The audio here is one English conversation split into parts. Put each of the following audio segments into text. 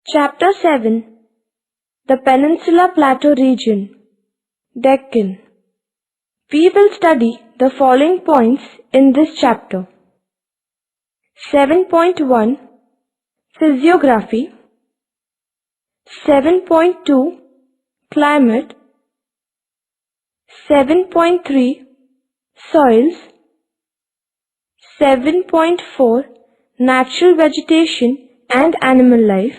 Chapter 7. The Peninsular Plateau Region, Deccan. We will study the following points in this chapter. 7.1 Physiography. 7.2 Climate. 7.3 Soils. 7.4 Natural vegetation and animal life.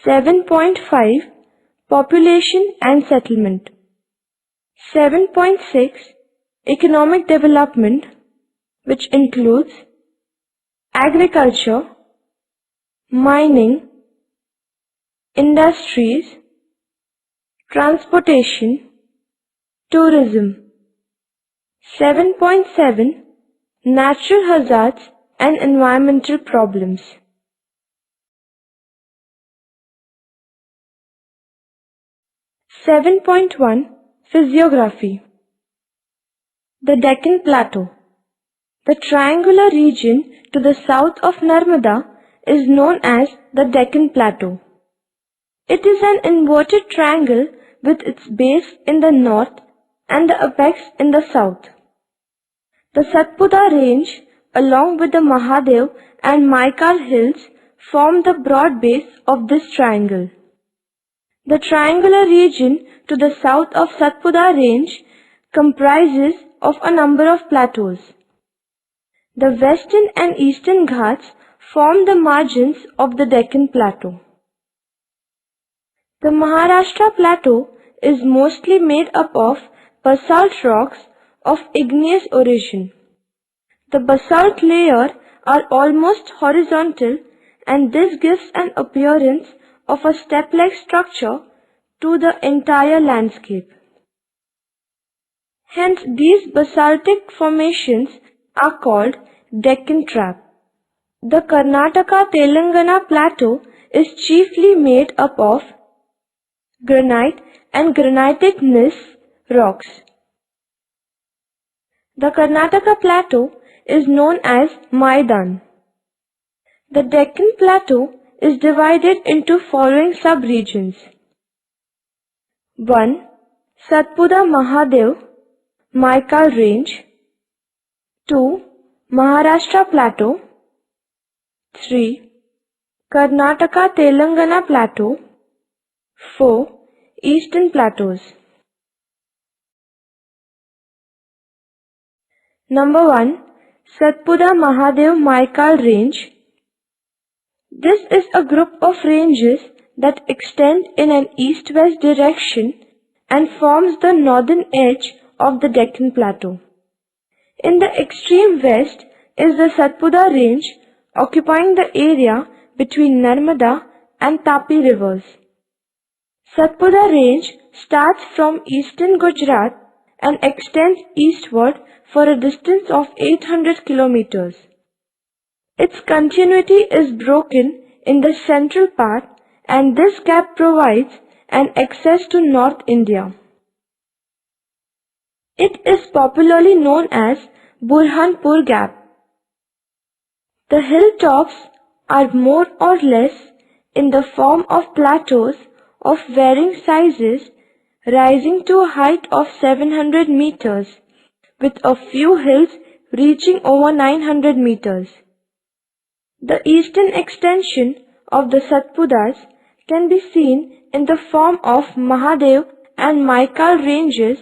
7.5 Population and settlement. 7.6 Economic development, which includes agriculture, mining, industries, transportation, tourism. 7.7 Natural hazards and environmental problems. Seven point one Physiography. The Deccan Plateau. The triangular region to the south of Narmada is known as the Deccan Plateau. It is an inverted triangle with its base in the north and the apex in the south. The Satpura range, along with the Mahadev and Maikal hills, form the broad base of this triangle. The triangular region to the south of Satpura range comprises of a number of plateaus. The western and eastern Ghats form the margins of the Deccan Plateau. The Maharashtra Plateau is mostly made up of basalt rocks of igneous origin. The basalt layer are almost horizontal, and this gives an appearance of a step-like structure to the entire landscape. Hence, these basaltic formations are called Deccan Trap. The Karnataka-Telangana Plateau is chiefly made up of granite and granitic gneiss rocks. The Karnataka Plateau is known as Maidan. The Deccan Plateau is divided into following sub-regions. 1. Satpura Mahadev, Maikal Range. 2. Maharashtra Plateau. 3. Karnataka Telangana Plateau. 4. Eastern Plateaus. Number 1. Satpura Mahadev Maikal Range. This is a group of ranges that extend in an east-west direction and forms the northern edge of the Deccan Plateau. In the extreme west is the Satpura Range, occupying the area between Narmada and Tapi rivers. Satpura Range starts from eastern Gujarat and extends eastward for a distance of 800 kilometers. Its continuity is broken in the central part, and this gap provides an access to North India. It is popularly known as Burhanpur Gap. The hilltops are more or less in the form of plateaus of varying sizes, rising to a height of 700 meters, with a few hills reaching over 900 meters. The eastern extension of the Satpuras can be seen in the form of Mahadev and Maikal ranges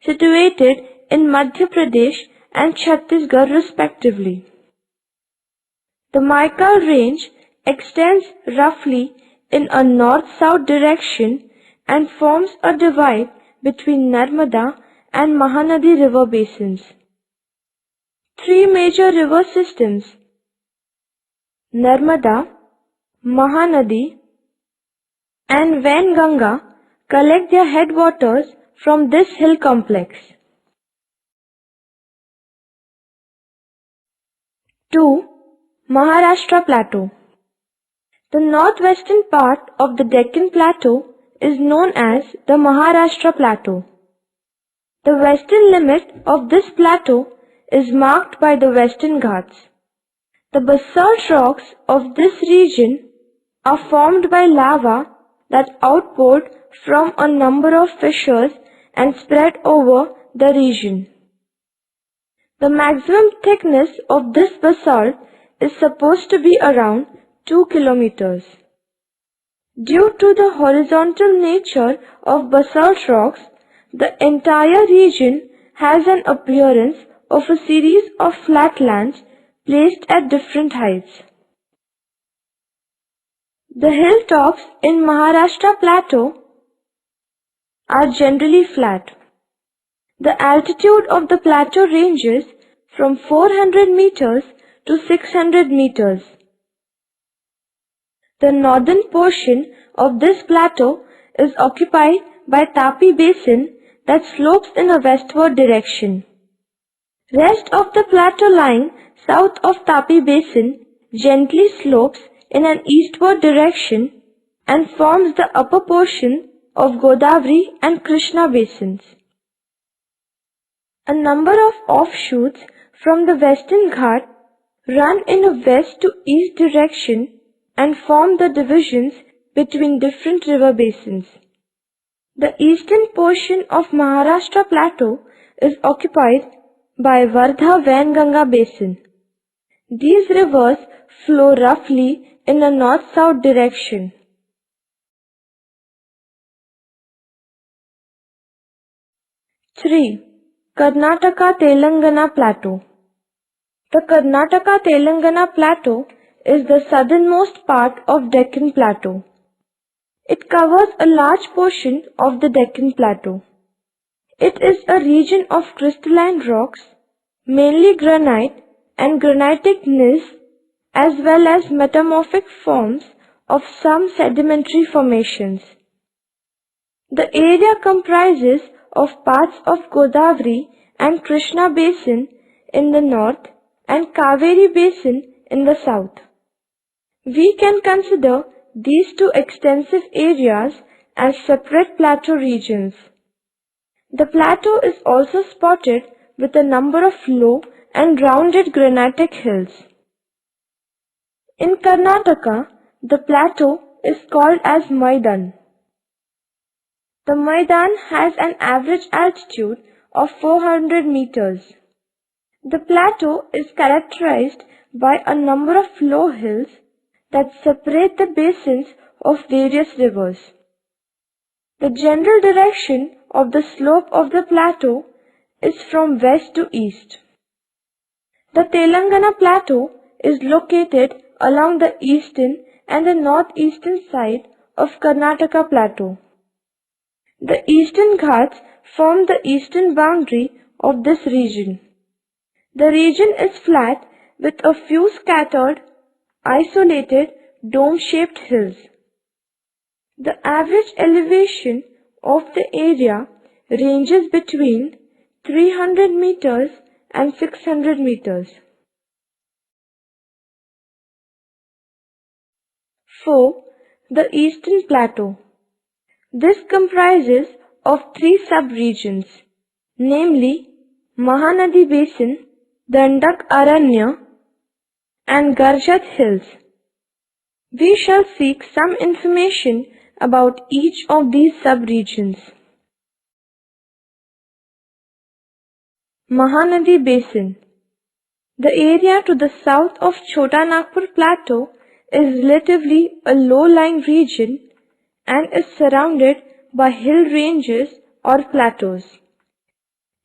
situated in Madhya Pradesh and Chhattisgarh respectively. The Maikal range extends roughly in a north-south direction and forms a divide between Narmada and Mahanadi river basins. Three major river systems, Narmada, Mahanadi, and Vainganga, collect their headwaters from this hill complex. 2. Maharashtra Plateau. The northwestern part of the Deccan Plateau is known as the Maharashtra Plateau. The western limit of this plateau is marked by the Western Ghats. The basalt rocks of this region are formed by lava that outpoured from a number of fissures and spread over the region. The maximum thickness of this basalt is supposed to be around 2 kilometers. Due to the horizontal nature of basalt rocks, the entire region has an appearance of a series of flatlands placed at different heights. The hilltops in Maharashtra Plateau are generally flat. The altitude of the plateau ranges from 400 meters to 600 meters. The northern portion of this plateau is occupied by Tapi Basin that slopes in a westward direction. Rest of the plateau lying south of Tapi Basin gently slopes in an eastward direction and forms the upper portion of Godavari and Krishna basins. A number of offshoots from the Western Ghat run in a west to east direction and form the divisions between different river basins. The eastern portion of Maharashtra Plateau is occupied by Wardha-Wainganga basin. These rivers flow roughly in a north-south direction. Three. Karnataka-Telangana Plateau. The Karnataka-Telangana Plateau is the southernmost part of Deccan Plateau. It covers a large portion of the Deccan Plateau. It is a region of crystalline rocks, mainly granite and granitic gneiss, as well as metamorphic forms of some sedimentary formations. The area comprises of parts of Godavari and Krishna basin in the north and Kaveri basin in the south. We can consider these two extensive areas as separate plateau regions. The plateau is also spotted with a number of low and rounded granitic hills. In Karnataka, the plateau is called as Maidan. The Maidan has an average altitude of 400 meters. The plateau is characterized by a number of low hills that separate the basins of various rivers. The general direction of the slope of the plateau is from west to east. The Telangana Plateau is located along the eastern and the northeastern side of Karnataka Plateau. The Eastern Ghats form the eastern boundary of this region. The region is flat with a few scattered, isolated, dome-shaped hills. The average elevation of the area ranges between 300 meters and 600 meters. 4. The Eastern Plateau. This comprises of three sub-regions, namely Mahanadi Basin, Dandak Aranya, and Garjat Hills. We shall seek some information about each of these sub-regions. Mahanadi Basin. The area to the south of Chota Nagpur Plateau is relatively a low-lying region and is surrounded by hill ranges or plateaus.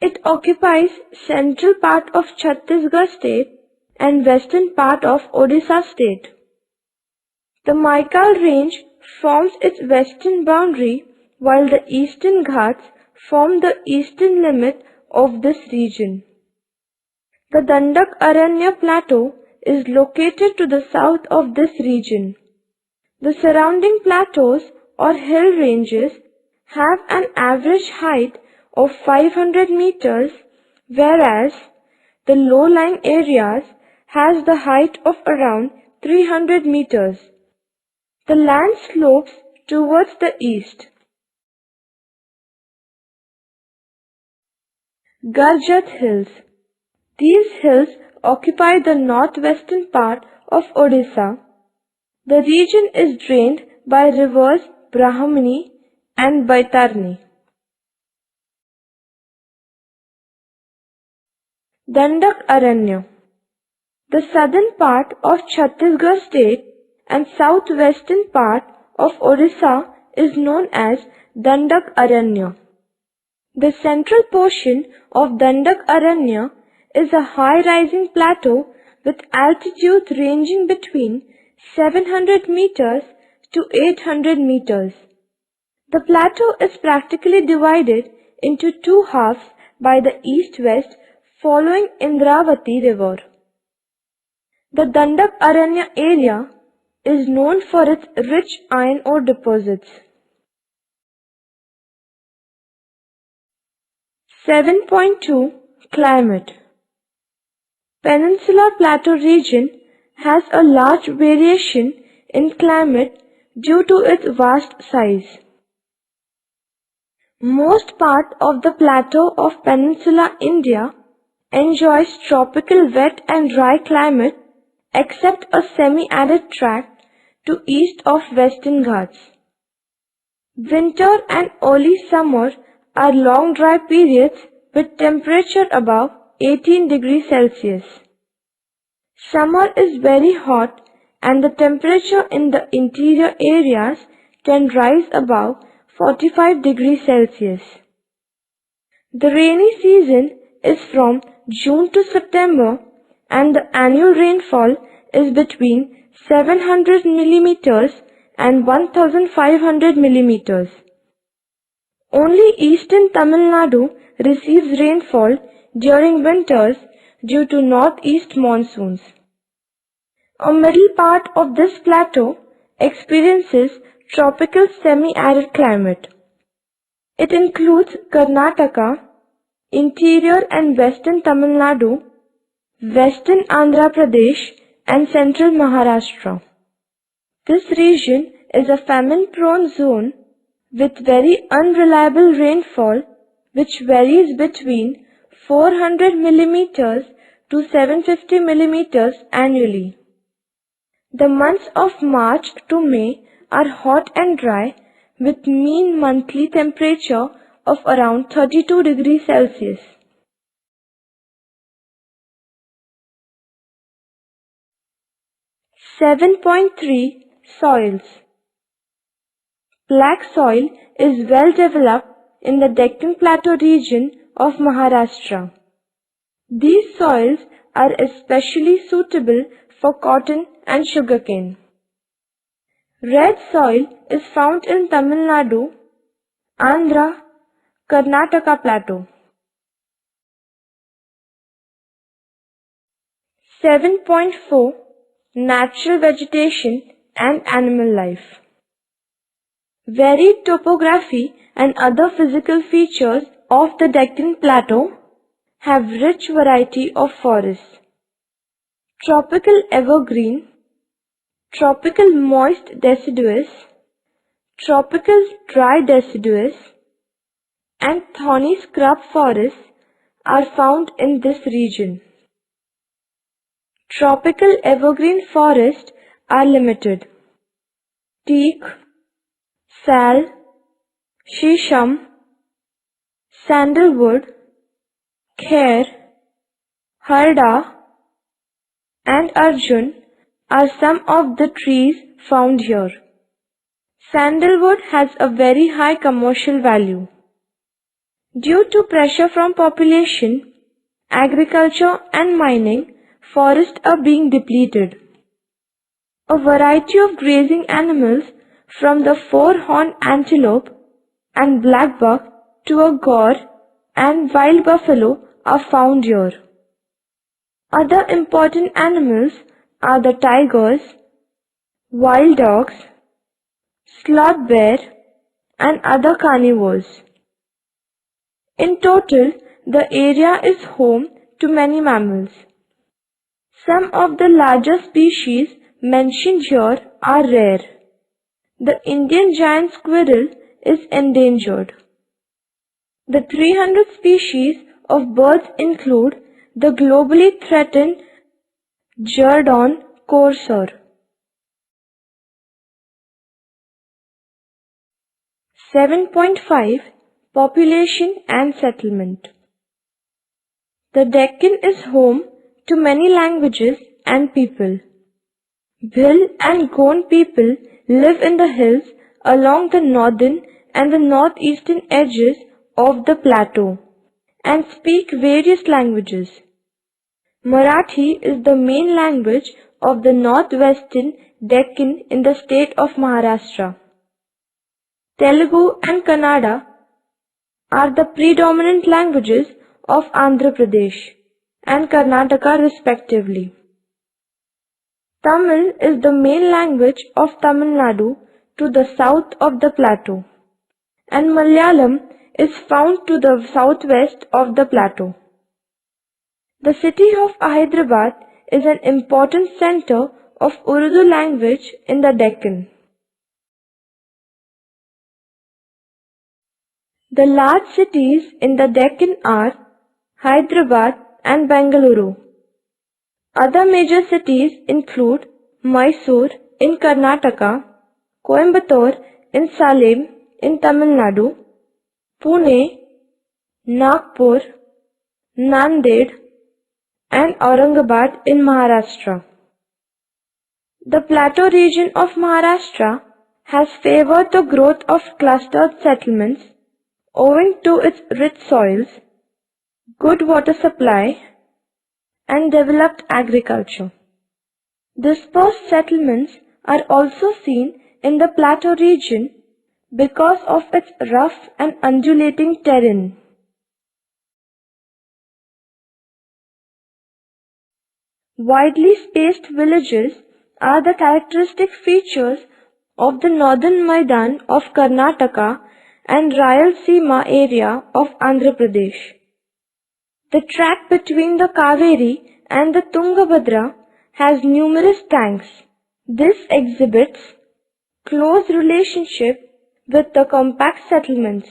It occupies central part of Chhattisgarh state and western part of Odisha state. The Maikal range forms its western boundary while the Eastern Ghats form the eastern limit of this region. The Dandak Aranya Plateau is located to the south of this region. The surrounding plateaus or hill ranges have an average height of 500 meters, whereas the low-lying areas has the height of around 300 meters. The land slopes towards the east. Garjat Hills. These hills occupy the northwestern part of Odisha The region is drained by rivers Brahmani and Baitarni. Dandak Aranya. The southern part of Chhattisgarh state and southwestern part of Orissa is known as Dandak Aranya. The central portion of Dandak Aranya is a high-rising plateau with altitudes ranging between 700 meters to 800 meters. The plateau is practically divided into two halves by the east-west following Indravati river. The Dandak Aranya area is known for its rich iron ore deposits. 7.2 Climate. Peninsular Plateau region has a large variation in climate due to its vast size. Most part of the plateau of Peninsular India enjoys tropical wet and dry climate except a semi-arid tract to east of Western Ghats. Winter and early summer are long dry periods with temperature above 18 degrees Celsius. Summer is very hot and the temperature in the interior areas can rise above 45 degrees Celsius. The rainy season is from June to September and the annual rainfall is between 700 millimeters and 1500 millimeters. Only eastern Tamil Nadu receives rainfall during winters due to northeast monsoons. A middle part of this plateau experiences tropical semi-arid climate. It includes Karnataka, interior and western Tamil Nadu, western Andhra Pradesh and central Maharashtra. This region is a famine-prone zone with very unreliable rainfall which varies between 400 millimeters to 750 millimeters annually. The months of March to May are hot and dry with mean monthly temperature of around 32 degrees Celsius. (7.3) Soils. Black soil is well developed in the Deccan Plateau region of Maharashtra. These soils are especially suitable for cotton and sugarcane. Red soil is found in Tamil Nadu, Andhra, Karnataka Plateau. 7.4 Natural vegetation and animal life. Varied topography and other physical features of the Deccan Plateau have rich variety of forests. Tropical evergreen, tropical moist deciduous, tropical dry deciduous, and thorny scrub forests are found in this region. Tropical evergreen forests are limited. Teak, sal, shisham, sandalwood, kher, harda, and arjun are some of the trees found here. Sandalwood has a very high commercial value. Due to pressure from population, agriculture and mining, forests are being depleted. A variety of grazing animals from the four-horned antelope and blackbuck to a gaur and wild buffalo are found here. Other important animals are the tigers, wild dogs, sloth bear, and other carnivores. In total, the area is home to many mammals. Some of the larger species mentioned here are rare. The Indian giant squirrel is endangered. The 300 species of birds include the globally threatened Jerdon courser. 7.5 Population and Settlement. The Deccan is home to many languages and people. Bhil and Gond people live in the hills along the northern and the northeastern edges of the plateau and speak various languages. Marathi is the main language of the northwestern Deccan in the state of Maharashtra. Telugu and Kannada are the predominant languages of Andhra Pradesh and Karnataka respectively. Tamil is the main language of Tamil Nadu to the south of the plateau, and Malayalam is found to the southwest of the plateau. The city of Hyderabad is an important center of Urdu language in the Deccan. The large cities in the Deccan are Hyderabad and Bengaluru. Other major cities include Mysore in Karnataka, Coimbatore in Salem in Tamil Nadu, Pune, Nagpur, Nanded, and Aurangabad in Maharashtra. The plateau region of Maharashtra has favored the growth of clustered settlements owing to its rich soils, good water supply, and developed agriculture. Dispersed settlements are also seen in the plateau region because of its rough and undulating terrain. Widely spaced villages are the characteristic features of the northern Maidan of Karnataka and Rayalaseema area of Andhra Pradesh. The track between the Kaveri and the Tungabhadra has numerous tanks. This exhibits close relationship with the compact settlements.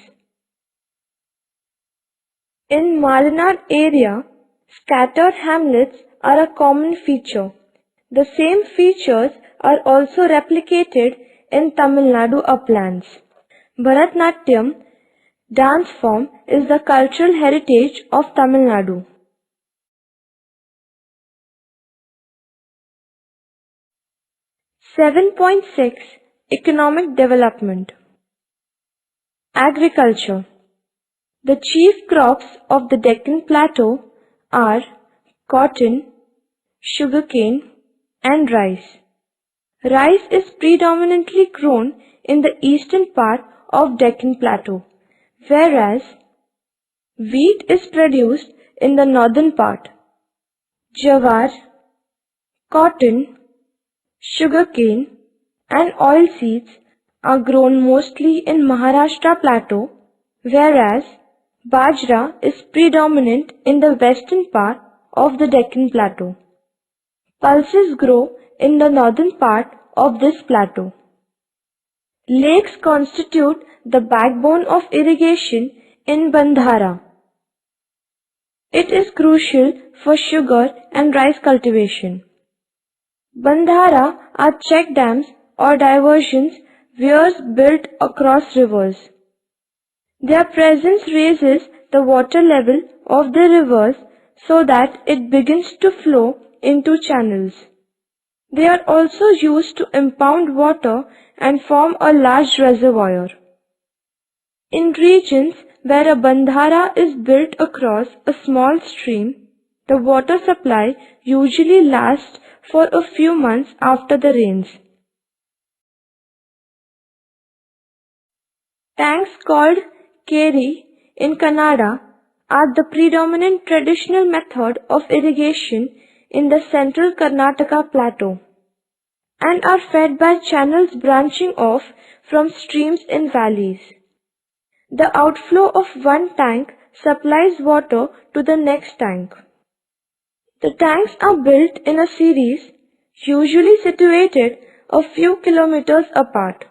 In Malnad area, scattered hamlets are a common feature. The same features are also replicated in Tamil Nadu uplands. Bharatnatyam dance form is the cultural heritage of Tamil Nadu. (7.6) Economic Development. Agriculture. The chief crops of the Deccan Plateau are cotton, sugarcane, and rice. Rice is predominantly grown in the eastern part of Deccan Plateau, whereas wheat is produced in the northern part. Jawar, cotton, sugarcane, and oilseeds are grown mostly in Maharashtra Plateau, whereas bajra is predominant in the western part of the Deccan Plateau. Pulses grow in the northern part of this plateau. Lakes constitute the backbone of irrigation in Bandhara. It is crucial for sugar and rice cultivation. Bandhara are check dams or diversions weirs built across rivers. Their presence raises the water level of the rivers so that it begins to flow into channels. They are also used to impound water and form a large reservoir. In regions where a bandhara is built across a small stream, the water supply usually lasts for a few months after the rains. Tanks called keri in Kannada are the predominant traditional method of irrigation in the central Karnataka plateau and are fed by channels branching off from streams in valleys. The outflow of one tank supplies water to the next tank. The tanks are built in a series, usually situated a few kilometers apart.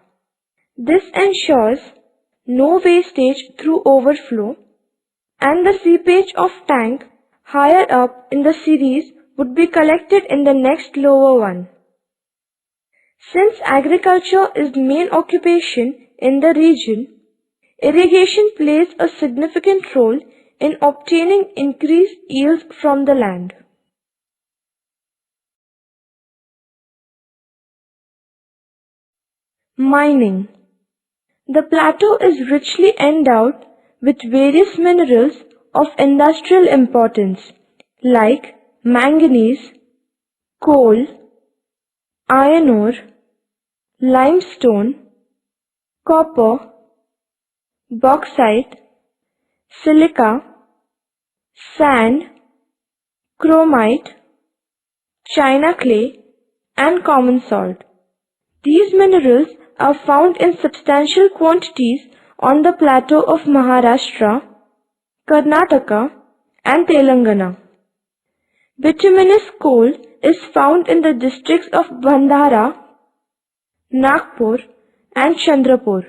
This ensures no wastage through overflow, and the seepage of tank higher up in the series would be collected in the next lower one. Since agriculture is main occupation in the region, Irrigation plays a significant role in obtaining increased yields from the land. Mining. The plateau is richly endowed with various minerals of industrial importance like manganese, coal, iron ore, limestone, copper, bauxite, silica, sand, chromite, china clay, and common salt. These minerals are found in substantial quantities on the plateau of Maharashtra, Karnataka, and Telangana. Bituminous coal is found in the districts of Bhandara, Nagpur, and Chandrapur.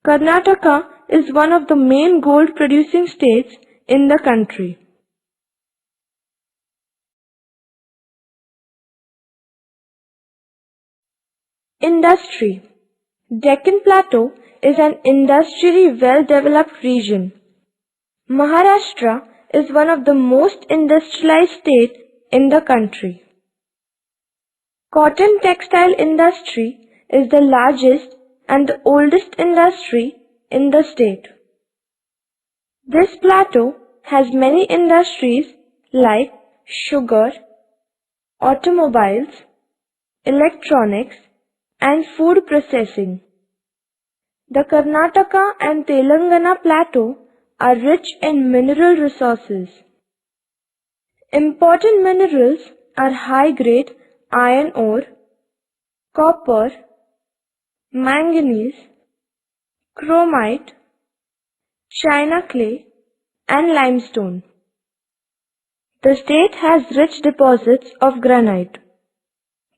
Karnataka is one of the main gold producing states in the country. Industry. Deccan Plateau is an industrially well-developed region. Maharashtra is one of the most industrialized states in the country. Cotton textile industry is the largest and the oldest industry in the state. This plateau has many industries like sugar, automobiles, electronics, and food processing. The Karnataka and Telangana plateau are rich in mineral resources. Important minerals are high-grade iron ore, copper, manganese, chromite, china clay, and limestone. The state has rich deposits of granite.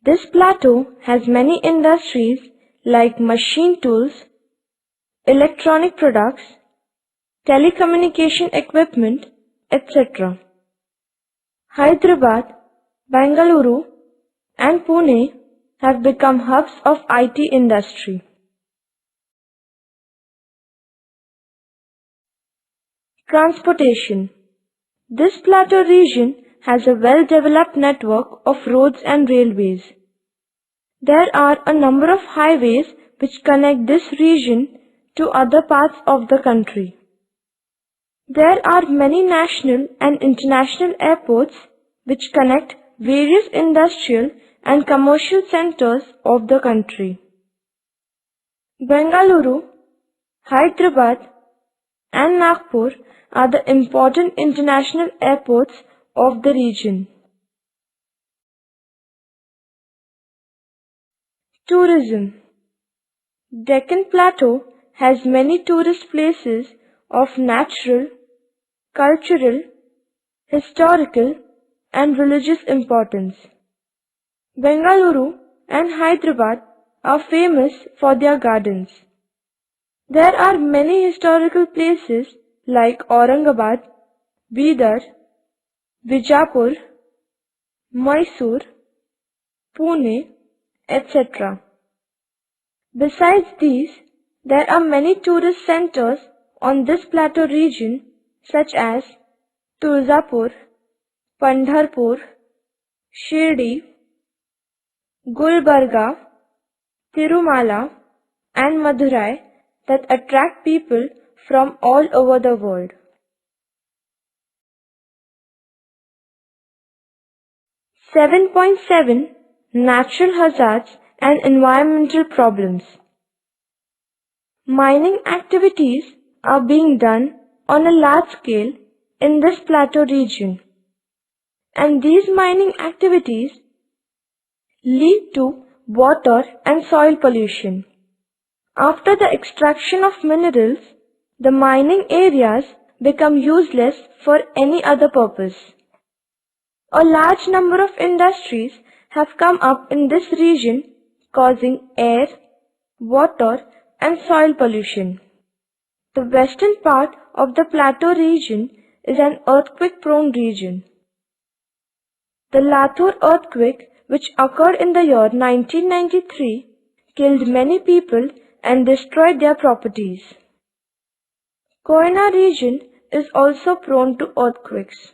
This plateau has many industries like machine tools, electronic products, telecommunication equipment, etc. Hyderabad, Bengaluru, and Pune have become hubs of IT industry. Transportation. This plateau region has a well-developed network of roads and railways. There are a number of highways which connect this region to other parts of the country. There are many national and international airports which connect various industrial and commercial centers of the country. Bengaluru, Hyderabad, and Nagpur are the important international airports of the region. Tourism. Deccan Plateau has many tourist places of natural, cultural, historical, and religious importance. Bengaluru and Hyderabad are famous for their gardens. There are many historical places like Aurangabad, Bidar, Bijapur, Mysore, Pune, etc. Besides these, there are many tourist centers on this plateau region such as Tulzapur, Pandharpur, Shri, Gulbarga, Tirumala, and Madurai that attract people from all over the world. Seven point 7 Natural hazards and environmental problems. Mining activities are being done on a large scale in this plateau region, and these mining activities lead to water and soil pollution. After the extraction of minerals, the mining areas become useless for any other purpose. A large number of industries have come up in this region, causing air, water, and soil pollution. The western part of the plateau region is an earthquake-prone region. The Latur earthquake, which occurred in the year 1993, killed many people and destroyed their properties. Koyna region is also prone to earthquakes.